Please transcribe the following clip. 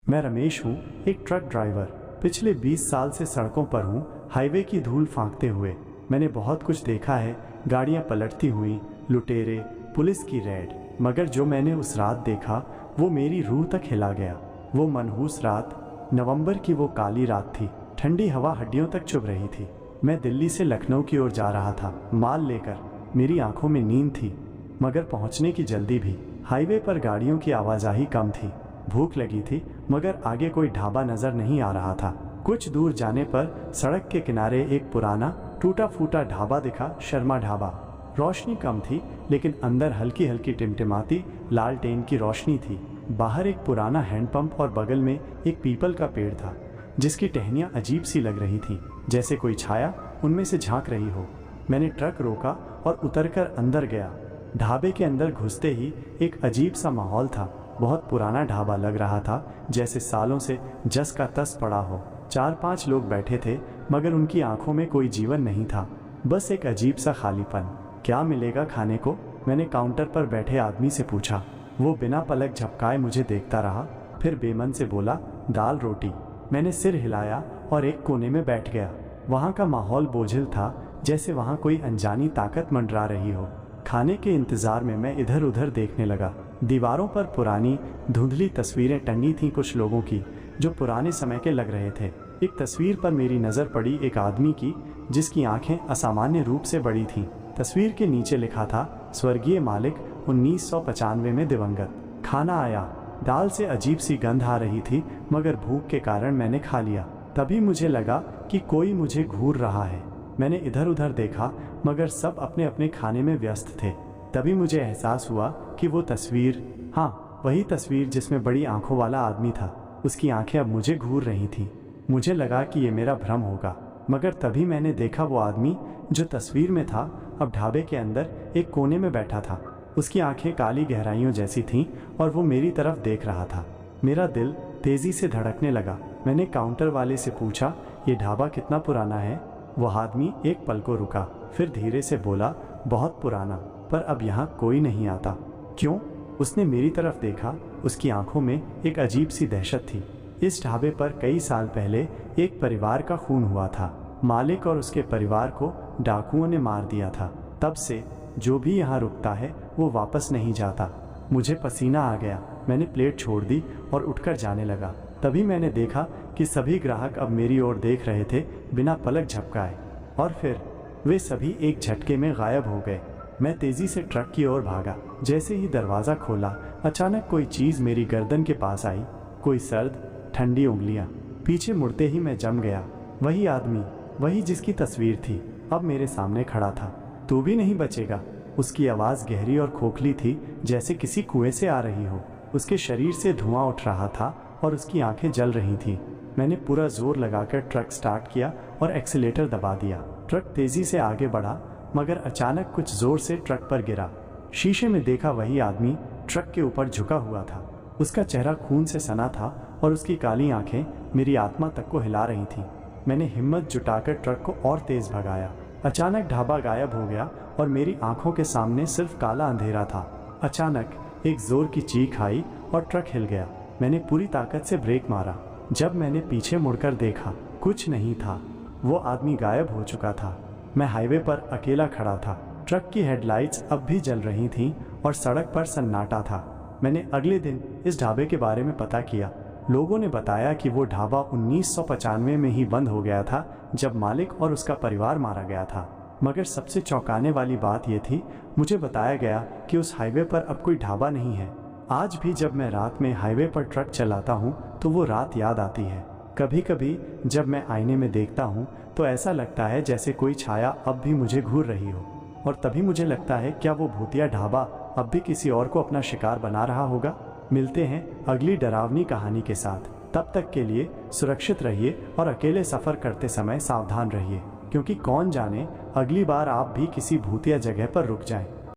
मैं रमेश हूँ, एक ट्रक ड्राइवर। पिछले 20 साल से सड़कों पर हूँ, हाईवे की धूल फांकते हुए। मैंने बहुत कुछ देखा है, गाड़ियाँ पलटती हुई, लुटेरे, पुलिस की रेड। मगर जो मैंने उस रात देखा वो मेरी रूह तक हिला गया। वो मनहूस रात, नवंबर की वो काली रात थी। ठंडी हवा हड्डियों तक चुभ रही थी। मैं दिल्ली से लखनऊ की ओर जा रहा था, माल लेकर। मेरी आंखों में नींद थी, मगर पहुंचने की जल्दी भी। हाईवे पर गाड़ियों की आवाजाही कम थी। भूख लगी थी, मगर आगे कोई ढाबा नजर नहीं आ रहा था। कुछ दूर जाने पर सड़क के किनारे एक पुराना टूटा फूटा ढाबा दिखा, शर्मा ढाबा। रोशनी कम थी, लेकिन अंदर हल्की हल्की टिमटिमाती लालटेन की रोशनी थी। बाहर एक पुराना हैंडपंप और बगल में एक पीपल का पेड़ था, जिसकी टहनियाँ अजीब सी लग रही थी, जैसे कोई छाया उनमें से झांक रही हो। मैंने ट्रक रोका और उतरकर अंदर गया। ढाबे के अंदर घुसते ही एक अजीब सा माहौल था। बहुत पुराना ढाबा लग रहा था, जैसे सालों से जस का तस पड़ा हो। 4-5 लोग बैठे थे, मगर उनकी आंखों में कोई जीवन नहीं था, बस एक अजीब सा खालीपन। क्या मिलेगा खाने को? मैंने काउंटर पर बैठे आदमी से पूछा। वो बिना पलक झपकाए मुझे देखता रहा, फिर बेमन से बोला, दाल रोटी। मैंने सिर हिलाया और एक कोने में बैठ गया। वहाँ का माहौल बोझिल था, जैसे वहाँ कोई अनजानी ताकत मंडरा रही हो। खाने के इंतजार में मैं इधर उधर देखने लगा। दीवारों पर पुरानी धुंधली तस्वीरें टंगी थीं, कुछ लोगों की जो पुराने समय के लग रहे थे। एक तस्वीर पर मेरी नज़र पड़ी, एक आदमी की जिसकी आंखें असामान्य रूप से बड़ी थीं। तस्वीर के नीचे लिखा था, स्वर्गीय मालिक 1995 में दिवंगत। खाना आया। दाल से अजीब सी गंध आ रही थी, मगर भूख के कारण मैंने खा लिया। तभी मुझे लगा कि कोई मुझे घूर रहा है। मैंने इधर उधर देखा, मगर सब अपने अपने खाने में व्यस्त थे। तभी मुझे एहसास हुआ कि वो तस्वीर, हाँ वही तस्वीर जिसमें बड़ी आंखों वाला आदमी था, उसकी आंखें अब मुझे घूर रही थीं। मुझे लगा कि ये मेरा भ्रम होगा, मगर तभी मैंने देखा वो आदमी जो तस्वीर में था अब ढाबे के अंदर एक कोने में बैठा था। उसकी आंखें काली गहराइयों जैसी थीं और वो मेरी तरफ देख रहा था। मेरा दिल तेजी से धड़कने लगा। मैंने काउंटर वाले से पूछा, ये ढाबा कितना पुराना है? वो आदमी एक पल को रुका, फिर धीरे से बोला, बहुत पुराना, पर अब यहाँ कोई नहीं आता। क्यों? उसने मेरी तरफ देखा। उसकी आंखों में एक अजीब सी दहशत थी। इस ढाबे पर कई साल पहले एक परिवार का खून हुआ था। मालिक और उसके परिवार को डाकुओं ने मार दिया था। तब से जो भी यहाँ रुकता है वो वापस नहीं जाता। मुझे पसीना आ गया। मैंने प्लेट छोड़ दी और उठकर जाने लगा। तभी मैंने देखा कि सभी ग्राहक अब मेरी ओर देख रहे थे, बिना पलक झपकाए, और फिर वे सभी एक झटके में गायब हो गए। मैं तेजी से ट्रक की ओर भागा। जैसे ही दरवाज़ा खोला, अचानक कोई चीज़ मेरी गर्दन के पास आई, कोई सर्द ठंडी उंगलियां। पीछे मुड़ते ही मैं जम गया। वही आदमी, वही जिसकी तस्वीर थी, अब मेरे सामने खड़ा था। तू भी नहीं बचेगा। उसकी आवाज़ गहरी और खोखली थी, जैसे किसी कुएं से आ रही हो। उसके शरीर से धुआं उठ रहा था और उसकी आंखें जल रही थीं। मैंने पूरा जोर लगाकर ट्रक स्टार्ट किया और एक्सीलेटर दबा दिया। ट्रक तेजी से आगे बढ़ा, मगर अचानक कुछ जोर से ट्रक पर गिरा। शीशे में देखा वही आदमी ट्रक के ऊपर झुका हुआ था। उसका चेहरा खून से सना था और उसकी काली आंखें मेरी आत्मा तक को हिला रही थीं। मैंने हिम्मत जुटाकर ट्रक को और तेज भगाया। अचानक ढाबा गायब हो गया और मेरी आंखों के सामने सिर्फ काला अंधेरा था। अचानक एक जोर की चीख आई और ट्रक हिल गया। मैंने पूरी ताकत से ब्रेक मारा। जब मैंने पीछे मुड़कर देखा, कुछ नहीं था। वो आदमी गायब हो चुका था। मैं हाईवे पर अकेला खड़ा था। ट्रक की हेडलाइट्स अब भी जल रही थीं और सड़क पर सन्नाटा था। मैंने अगले दिन इस ढाबे के बारे में पता किया। लोगों ने बताया कि वो ढाबा 1995 में ही बंद हो गया था, जब मालिक और उसका परिवार मारा गया था। मगर सबसे चौंकाने वाली बात यह थी, मुझे बताया गया कि उस हाईवे पर अब कोई ढाबा नहीं है। आज भी जब मैं रात में हाईवे पर ट्रक चलाता हूँ तो वो रात याद आती है। कभी कभी जब मैं आईने में देखता हूँ तो ऐसा लगता है जैसे कोई छाया अब भी मुझे घूर रही हो। और तभी मुझे लगता है, क्या वो भूतिया ढाबा अब भी किसी और को अपना शिकार बना रहा होगा? मिलते हैं अगली डरावनी कहानी के साथ। तब तक के लिए सुरक्षित रहिए और अकेले सफ़र करते समय सावधान रहिए, क्योंकि कौन जाने अगली बार आप भी किसी भूतिया जगह पर रुक जाएं।